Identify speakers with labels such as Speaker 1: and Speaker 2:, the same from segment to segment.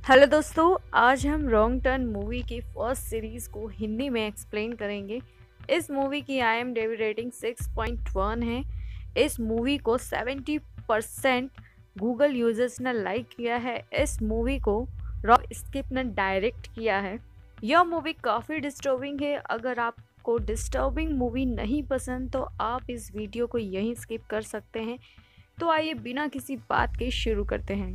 Speaker 1: Hello दोस्तों, आज हम रॉन्ग टर्न मूवी की फर्स्ट सीरीज को हिंदी में एक्सप्लेन करेंगे। इस मूवी की IMDb रेटिंग 6.1 है। इस मूवी को 70% गूगल यूजर्स ने लाइक किया है। इस मूवी को रॉब स्किप ने डायरेक्ट किया है। यह मूवी काफ़ी डिस्टर्बिंग है। अगर आपको डिस्टर्बिंग मूवी नहीं पसंद तो आप इस वीडियो को यहीं स्किप कर सकते हैं। तो आइए बिना किसी बात के शुरू करते हैं।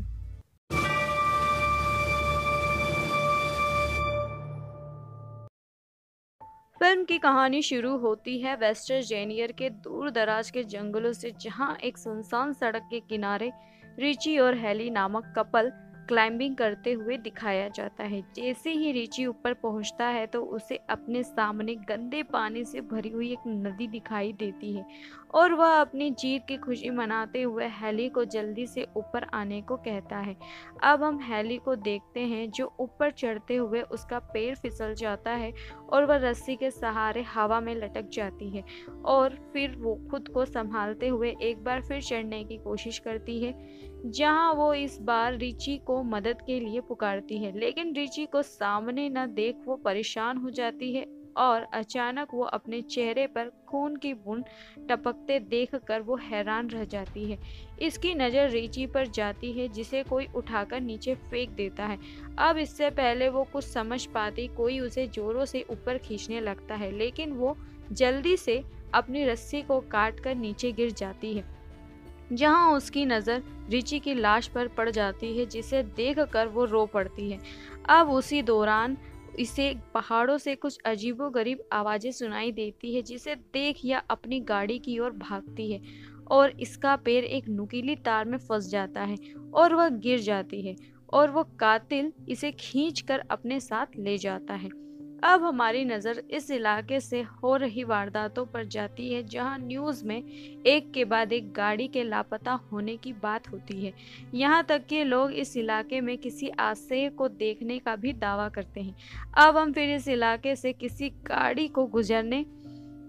Speaker 1: फिल्म की कहानी शुरू होती है वेस्टर्जेनियर के दूर दराज के जंगलों से, जहां एक सुनसान सड़क के किनारे रिची और हेली नामक कपल क्लाइंबिंग करते हुए दिखाया जाता है। जैसे ही रिची ऊपर पहुंचता है तो उसे अपने सामने गंदे पानी से भरी हुई एक नदी दिखाई देती है और वह अपनी जीत की खुशी मनाते हुए हेली को जल्दी से ऊपर आने को कहता है। अब हम हेली को देखते हैं जो ऊपर चढ़ते हुए उसका पैर फिसल जाता है और वह रस्सी के सहारे हवा में लटक जाती है और फिर वो खुद को संभालते हुए एक बार फिर चढ़ने की कोशिश करती है, जहां वो इस बार रिची को मदद के लिए पुकारती है। लेकिन रिची को सामने न देख वो परेशान हो जाती है और अचानक वो अपने चेहरे पर खून की बूंद टपकते देखकर वो हैरान रह जाती है। इसकी नज़र रिची पर जाती है जिसे कोई उठाकर नीचे फेंक देता है। अब इससे पहले वो कुछ समझ पाती, कोई उसे जोरों से ऊपर खींचने लगता है, लेकिन वो जल्दी से अपनी रस्सी को काट कर नीचे गिर जाती है, जहां उसकी नज़र रिची की लाश पर पड़ जाती है, जिसे देखकर वो रो पड़ती है। अब उसी दौरान इसे पहाड़ों से कुछ अजीबोगरीब आवाज़ें सुनाई देती है, जिसे देख यह अपनी गाड़ी की ओर भागती है और इसका पैर एक नुकीली तार में फंस जाता है और वह गिर जाती है और वो कातिल इसे खींचकर अपने साथ ले जाता है। अब हमारी नज़र इस इलाके से हो रही वारदातों पर जाती है, जहां न्यूज़ में एक के बाद एक गाड़ी के लापता होने की बात होती है। यहाँ तक कि लोग इस इलाके में किसी हादसे को देखने का भी दावा करते हैं। अब हम फिर इस इलाके से किसी गाड़ी को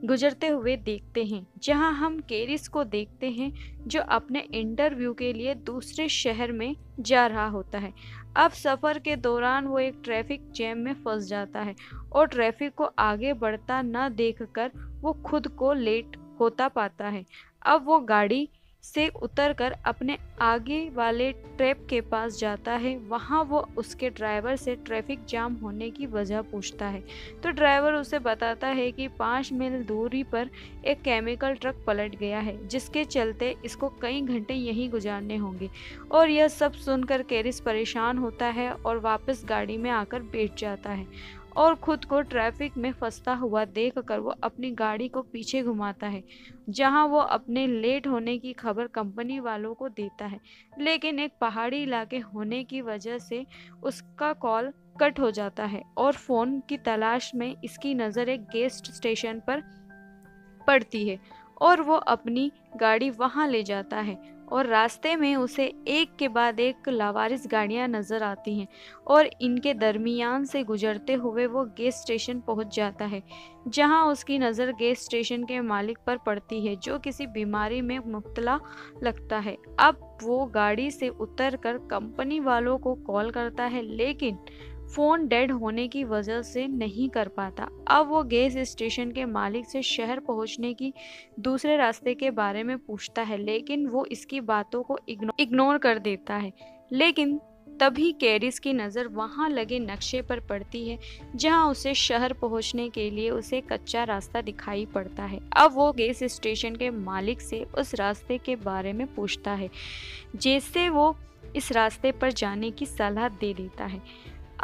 Speaker 1: गुजरते हुए देखते हैं, जहां हम केरिस को देखते हैं जो अपने इंटरव्यू के लिए दूसरे शहर में जा रहा होता है। अब सफ़र के दौरान वो एक ट्रैफिक जैम में फंस जाता है और ट्रैफिक को आगे बढ़ता न देखकर वो खुद को लेट होता पाता है। अब वो गाड़ी से उतरकर अपने आगे वाले ट्रैप के पास जाता है। वहाँ वो उसके ड्राइवर से ट्रैफिक जाम होने की वजह पूछता है, तो ड्राइवर उसे बताता है कि 5 मील दूरी पर एक केमिकल ट्रक पलट गया है, जिसके चलते इसको कई घंटे यहीं गुजारने होंगे। और यह सब सुनकर कैरिस परेशान होता है और वापस गाड़ी में आकर बैठ जाता है और खुद को ट्रैफिक में फंसता हुआ देखकर वो अपनी गाड़ी को पीछे घुमाता है, जहां वो अपने लेट होने की खबर कंपनी वालों को देता है। लेकिन एक पहाड़ी इलाके होने की वजह से उसका कॉल कट हो जाता है और फ़ोन की तलाश में इसकी नज़र एक गैस स्टेशन पर पड़ती है और वो अपनी गाड़ी वहां ले जाता है और रास्ते में उसे एक के बाद एक लावारिस गाड़ियां नजर आती हैं और इनके दरमियान से गुजरते हुए वो गैस स्टेशन पहुंच जाता है, जहां उसकी नज़र गैस स्टेशन के मालिक पर पड़ती है जो किसी बीमारी में मुब्तला लगता है। अब वो गाड़ी से उतरकर कंपनी वालों को कॉल करता है, लेकिन फ़ोन डेड होने की वजह से नहीं कर पाता। अब वो गैस स्टेशन के मालिक से शहर पहुंचने की दूसरे रास्ते के बारे में पूछता है, लेकिन वो इसकी बातों को इग्नोर कर देता है। लेकिन तभी कैरिस की नज़र वहां लगे नक्शे पर पड़ती है, जहां उसे शहर पहुंचने के लिए उसे कच्चा रास्ता दिखाई पड़ता है। अब वो गैस स्टेशन के मालिक से उस रास्ते के बारे में पूछता है, जिससे वो इस रास्ते पर जाने की सलाह दे देता है।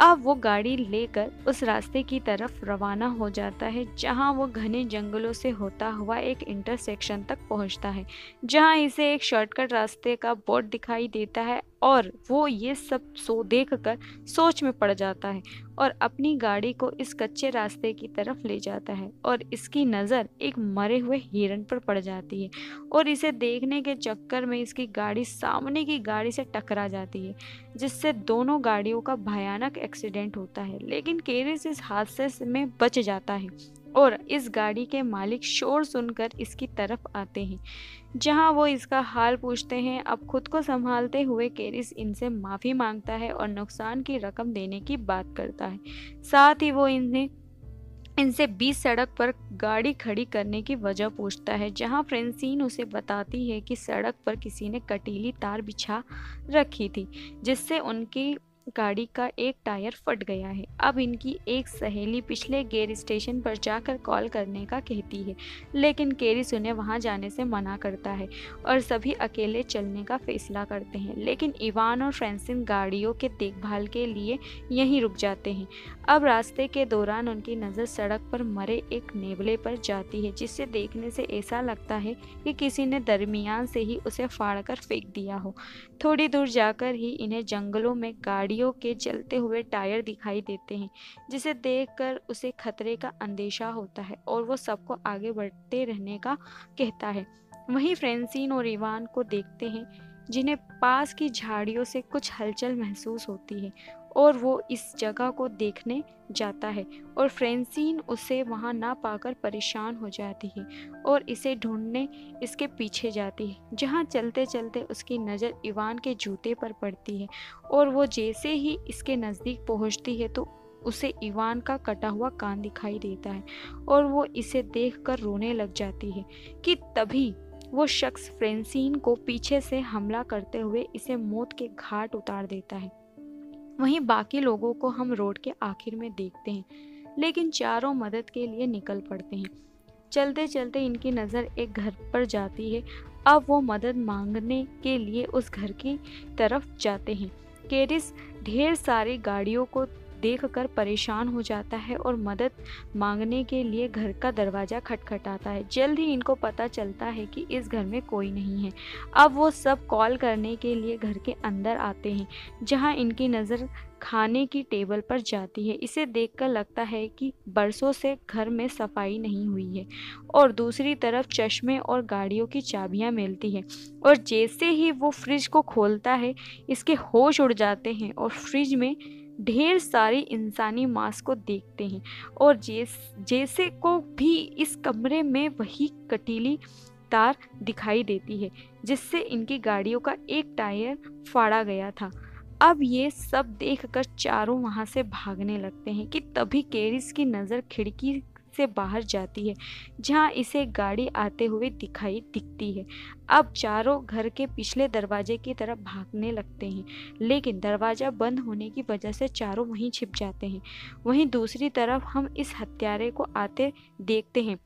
Speaker 1: अब वो गाड़ी लेकर उस रास्ते की तरफ रवाना हो जाता है, जहां वो घने जंगलों से होता हुआ एक इंटरसेक्शन तक पहुंचता है, जहां इसे एक शॉर्टकट रास्ते का बोर्ड दिखाई देता है और वो ये सब देखकर सोच में पड़ जाता है और अपनी गाड़ी को इस कच्चे रास्ते की तरफ ले जाता है और इसकी नज़र एक मरे हुए हिरन पर पड़ जाती है और इसे देखने के चक्कर में इसकी गाड़ी सामने की गाड़ी से टकरा जाती है, जिससे दोनों गाड़ियों का भयानक एक्सीडेंट होता है। लेकिन कैरिस इस हादसे में बच जाता है और इस गाड़ी के मालिक शोर सुनकर इसकी तरफ आते हैं, जहां वो इसका हाल पूछते हैं। अब खुद को संभालते हुए केरिस इनसे माफ़ी मांगता है और नुकसान की रकम देने की बात करता है। साथ ही वो इनसे बीच सड़क पर गाड़ी खड़ी करने की वजह पूछता है, जहां फ्रेंसीन उसे बताती है कि सड़क पर किसी ने कटीली तार बिछा रखी थी, जिससे उनकी गाड़ी का एक टायर फट गया है। अब इनकी एक सहेली पिछले गेर स्टेशन पर जाकर कॉल करने का कहती है, लेकिन केरिस उन्हें वहां जाने से मना करता है और सभी अकेले चलने का फैसला करते हैं। लेकिन इवान और फ्रेंसिन गाड़ियों के देखभाल के लिए यहीं रुक जाते हैं। अब रास्ते के दौरान उनकी नज़र सड़क पर मरे एक नेवले पर जाती है, जिसे देखने से ऐसा लगता है कि किसी ने दरमियान से ही उसे फाड़कर फेंक दिया हो। थोड़ी दूर जाकर ही इन्हें जंगलों में गाड़ियों के जलते हुए टायर दिखाई देते हैं, जिसे देखकर उसे खतरे का अंदेशा होता है और वो सबको आगे बढ़ते रहने का कहता है। वहीं फ्रेंसिन और इवान को देखते हैं, जिन्हें पास की झाड़ियों से कुछ हलचल महसूस होती है और वो इस जगह को देखने जाता है और फ्रेंसिन उसे वहां ना पाकर परेशान हो जाती है और इसे ढूंढने इसके पीछे जाती है, जहां चलते चलते उसकी नज़र इवान के जूते पर पड़ती है और वो जैसे ही इसके नज़दीक पहुंचती है तो उसे इवान का कटा हुआ कान दिखाई देता है और वो इसे देखकर रोने लग जाती है कि तभी वो शख्स फ्रेंसिन को पीछे से हमला करते हुए इसे मौत के घाट उतार देता है। वहीं बाकी लोगों को हम रोड के आखिर में देखते हैं, लेकिन चारों मदद के लिए निकल पड़ते हैं। चलते चलते इनकी नज़र एक घर पर जाती है। अब वो मदद मांगने के लिए उस घर की तरफ जाते हैं। केरिस ढेर सारी गाड़ियों को देखकर परेशान हो जाता है और मदद मांगने के लिए घर का दरवाज़ा खटखटाता है। जल्द ही इनको पता चलता है कि इस घर में कोई नहीं है। अब वो सब कॉल करने के लिए घर के अंदर आते हैं, जहां इनकी नज़र खाने की टेबल पर जाती है। इसे देखकर लगता है कि बरसों से घर में सफाई नहीं हुई है और दूसरी तरफ चश्मे और गाड़ियों की चाबियां मिलती है और जैसे ही वो फ्रिज को खोलता है इसके होश उड़ जाते हैं और फ्रिज में ढेर सारी इंसानी मांस को देखते हैं और जैसे को भी इस कमरे में वही कटीली तार दिखाई देती है, जिससे इनकी गाड़ियों का एक टायर फाड़ा गया था। अब ये सब देखकर चारों वहां से भागने लगते हैं कि तभी केरिस की नज़र खिड़की से बाहर जाती है, जहां इसे गाड़ी आते हुए दिखती है। अब चारों घर के पिछले दरवाजे की तरफ भागने लगते हैं, लेकिन दरवाज़ा बंद होने की वजह से चारों वहीं छिप जाते हैं। वहीं दूसरी तरफ हम इस हत्यारे को आते देखते हैं।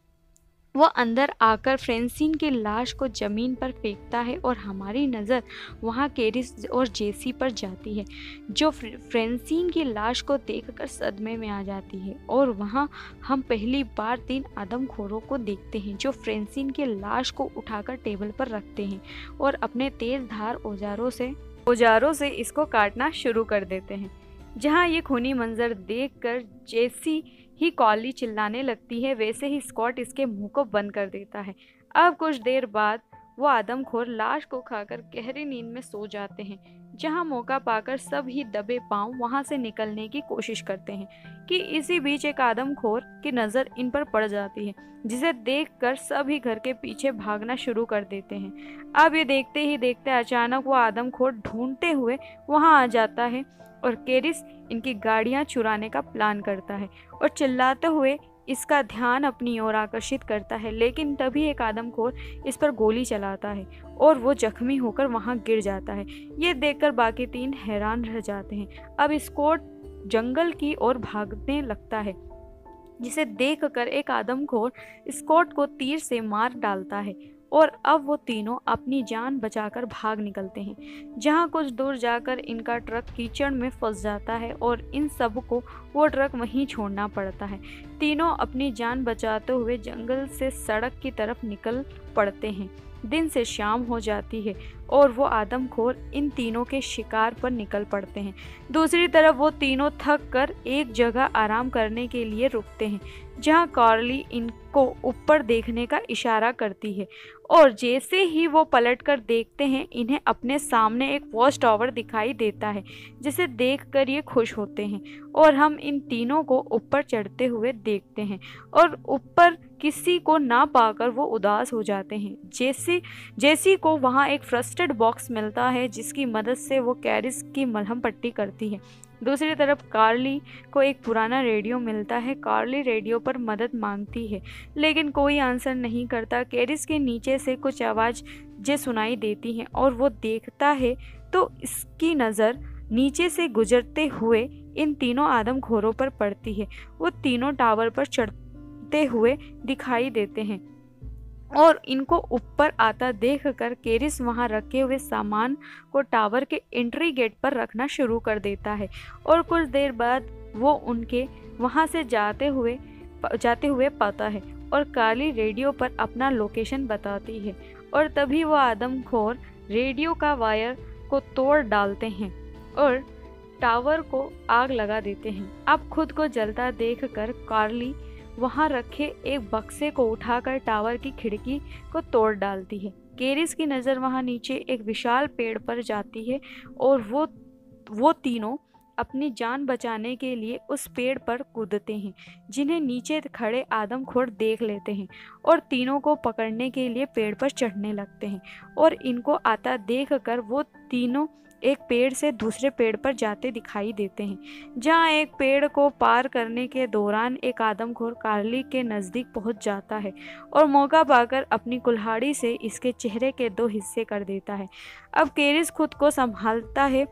Speaker 1: वो अंदर आकर फ्रेंसिन की लाश को जमीन पर फेंकता है और हमारी नज़र वहाँ केरिस और जेसी पर जाती है, जो फ्रेंसिन की लाश को देखकर सदमे में आ जाती है। और वहाँ हम पहली बार 3 आदमखोरों को देखते हैं, जो फ्रेंसिन की लाश को उठाकर टेबल पर रखते हैं और अपने तेज धार औजारों से इसको काटना शुरू कर देते हैं। जहाँ ये खूनी मंजर देखकर जेसी ही कॉली चिल्लाने लगती है, वैसे ही स्कॉट इसके मुंह को बंद कर देता है। अब कुछ देर बाद वो आदमखोर लाश को खाकर गहरी नींद में सो जाते हैं, जहां मौका पाकर सब ही दबे पांव वहां से निकलने की कोशिश करते हैं कि इसी बीच एक आदमखोर की नज़र इन पर पड़ जाती है, जिसे देखकर सभी घर के पीछे भागना शुरू कर देते हैं। अब ये देखते ही देखते अचानक वो आदमखोर ढूंढते हुए वहां आ जाता है और केरिस इनकी गाड़ियां चुराने का प्लान करता है और चिल्लाते हुए इसका ध्यान अपनी ओर आकर्षित करता है। लेकिन तभी एक आदमखोर इस पर गोली चलाता है और वो जख्मी होकर वहां गिर जाता है। ये देखकर बाकी 3 हैरान रह जाते हैं। अब स्कॉट जंगल की ओर भागने लगता है, जिसे देखकर एक आदमखोर स्कॉट को तीर से मार डालता है और अब वो तीनों अपनी जान बचाकर भाग निकलते हैं। जहां कुछ दूर जाकर इनका ट्रक कीचड़ में फंस जाता है और इन सब को वो ट्रक वहीं छोड़ना पड़ता है। तीनों अपनी जान बचाते हुए जंगल से सड़क की तरफ निकल पड़ते हैं। दिन से शाम हो जाती है और वो आदमखोर इन तीनों के शिकार पर निकल पड़ते हैं। दूसरी तरफ वो तीनों थक कर एक जगह आराम करने के लिए रुकते हैं, जहां कार्ली इनको ऊपर देखने का इशारा करती है और जैसे ही वो पलटकर देखते हैं इन्हें अपने सामने एक वॉच टावर दिखाई देता है, जिसे देखकर ये खुश होते हैं और हम इन तीनों को ऊपर चढ़ते हुए देखते हैं और ऊपर किसी को ना पाकर वो उदास हो जाते हैं। जेसी को वहाँ एक फर्स्ट एड बॉक्स मिलता है, जिसकी मदद से वो कैरिस की मलहम पट्टी करती है। दूसरी तरफ कार्ली को एक पुराना रेडियो मिलता है। कार्ली रेडियो पर मदद मांगती है, लेकिन कोई आंसर नहीं करता। कैरिस के नीचे से कुछ आवाज़ें सुनाई देती हैं और वो देखता है तो इसकी नज़र नीचे से गुजरते हुए इन तीनों आदमखोरों पर पड़ती है। वो तीनों टावर पर चढ़ते हुए दिखाई देते हैं और इनको ऊपर आता देखकर कैरिस वहां रखे हुए सामान को टावर के एंट्री गेट पर रखना शुरू कर देता है और कुछ देर बाद वो उनके वहां से जाते हुए पाता है और काली रेडियो पर अपना लोकेशन बताती है और तभी वो आदमखोर रेडियो का वायर को तोड़ डालते हैं और टावर को आग लगा देते हैं। अब खुद को जलता देखकर कार्ली वहां रखे एक बक्से को उठाकर टावर की खिड़की को तोड़ डालती है। कैरिस की नज़र वहां नीचे एक विशाल पेड़ पर जाती है और वो तीनों अपनी जान बचाने के लिए उस पेड़ पर कूदते हैं, जिन्हें नीचे खड़े आदमखोर देख लेते हैं और तीनों को पकड़ने के लिए पेड़ पर चढ़ने लगते हैं और इनको आता देखकर वो तीनों एक पेड़ से दूसरे पेड़ पर जाते दिखाई देते हैं, जहां एक पेड़ को पार करने के दौरान एक आदमखोर कार्ली के नज़दीक पहुंच जाता है और मौका पाकर अपनी कुल्हाड़ी से इसके चेहरे के 2 हिस्से कर देता है। अब कैरिस खुद को संभालता है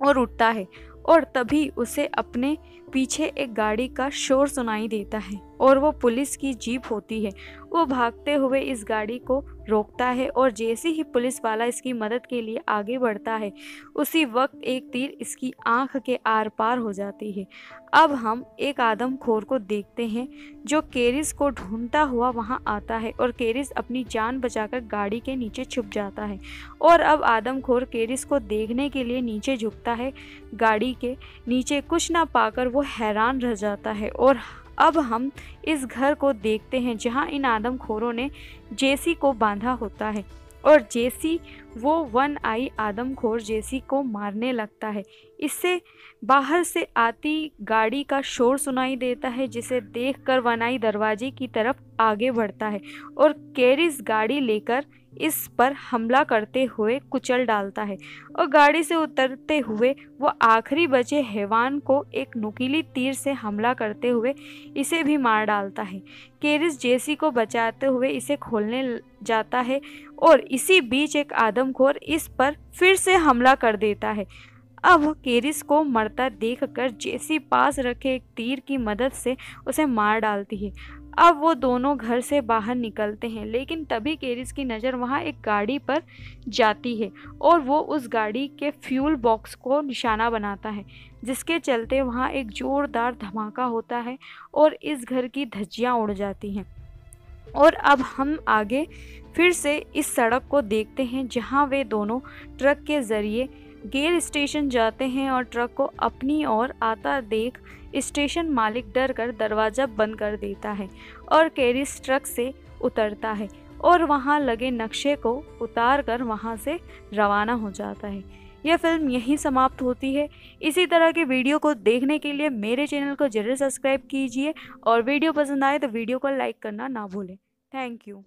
Speaker 1: और उठता है और तभी उसे अपने पीछे एक गाड़ी का शोर सुनाई देता है और वो पुलिस की जीप होती है। वो भागते हुए इस गाड़ी को रोकता है और जैसे ही पुलिस वाला इसकी मदद के लिए आगे बढ़ता है उसी वक्त एक तीर इसकी आंख के आर पार हो जाती है। अब हम एक आदमखोर को देखते हैं जो कैरिस को ढूंढता हुआ वहां आता है और कैरिस अपनी जान बचाकर गाड़ी के नीचे छुप जाता है और अब आदमखोर कैरिस को देखने के लिए नीचे झुकता है। गाड़ी के नीचे कुछ ना पाकर वो हैरान रह जाता है और अब हम इस घर को देखते हैं जहां इन आदमखोरों ने जेसी को बांधा होता है और जेसी वो वन आई आदमखोर जेसी को मारने लगता है। इससे बाहर से आती गाड़ी का शोर सुनाई देता है, जिसे देखकर वन आई दरवाजे की तरफ आगे बढ़ता है और कैरिस गाड़ी लेकर इस पर हमला करते हुए कुचल डालता है और गाड़ी से उतरते हुए वो आखिरी बचे हैवान को एक नुकीली तीर से हमला करते हुए इसे भी मार डालता है। कैरिस जेसी को बचाते हुए इसे खोलने जाता है और इसी बीच एक आदमखोर इस पर फिर से हमला कर देता है। अब कैरिस को मरता देखकर जेसी पास रखे एक तीर की मदद से उसे मार डालती है। अब वो दोनों घर से बाहर निकलते हैं, लेकिन तभी कैरिस की नज़र वहाँ एक गाड़ी पर जाती है और वो उस गाड़ी के फ्यूल बॉक्स को निशाना बनाता है, जिसके चलते वहाँ एक ज़ोरदार धमाका होता है और इस घर की धज्जियाँ उड़ जाती हैं। और अब हम आगे फिर से इस सड़क को देखते हैं जहाँ वे दोनों ट्रक के ज़रिए गेल स्टेशन जाते हैं और ट्रक को अपनी ओर आता देख स्टेशन मालिक डर कर दरवाज़ा बंद कर देता है और कैरिस ट्रक से उतरता है और वहां लगे नक्शे को उतार कर वहां से रवाना हो जाता है। यह फिल्म यहीं समाप्त होती है। इसी तरह के वीडियो को देखने के लिए मेरे चैनल को जरूर सब्सक्राइब कीजिए और वीडियो पसंद आए तो वीडियो को लाइक करना ना भूलें। Thank you.